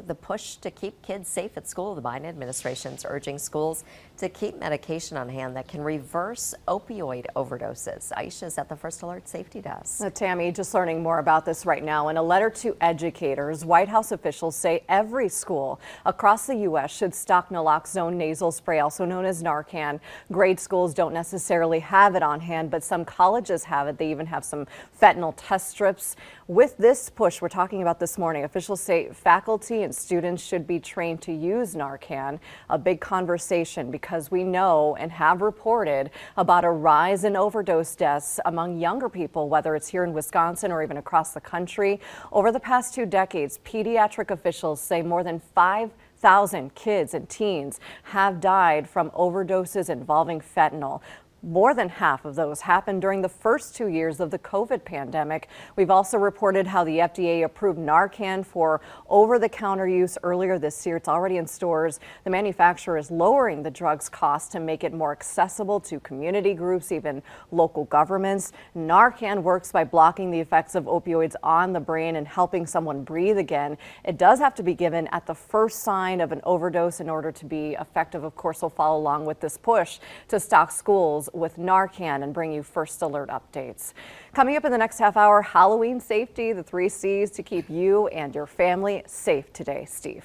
the push to keep kids safe at school. The Biden administration is urging schools to keep medication on hand that can reverse opioid overdoses. Aisha is at the First Alert Safety Desk. Tammy, just learning more about this right now. In a letter to educators, White House officials say every school across the U.S. should stock naloxone nasal spray, also known as Narcan. Grade schools don't necessarily have it on hand, but some colleges have it. They even have some fentanyl test strips. With this push we're talking about this morning, officials say faculty and students should be trained to use Narcan. A big conversation because we know and have reported about a rise in overdose deaths among younger people, whether it's here in Wisconsin or even across the country. Over the past 2 decades, pediatric officials say more than 5,000 kids and teens have died from overdoses involving fentanyl. More than half of those happened during the first 2 years of the COVID pandemic. We've also reported how the FDA approved Narcan for over-the-counter use earlier this year. It's already in stores. The manufacturer is lowering the drug's cost to make it more accessible to community groups, even local governments. Narcan works by blocking the effects of opioids on the brain and helping someone breathe again. It does have to be given at the first sign of an overdose in order to be effective. Of course, we'll follow along with this push to stock schools with Narcan and bring you First Alert updates. Coming up in the next half hour, Halloween safety, the 3 C's to keep you and your family safe today. Steve.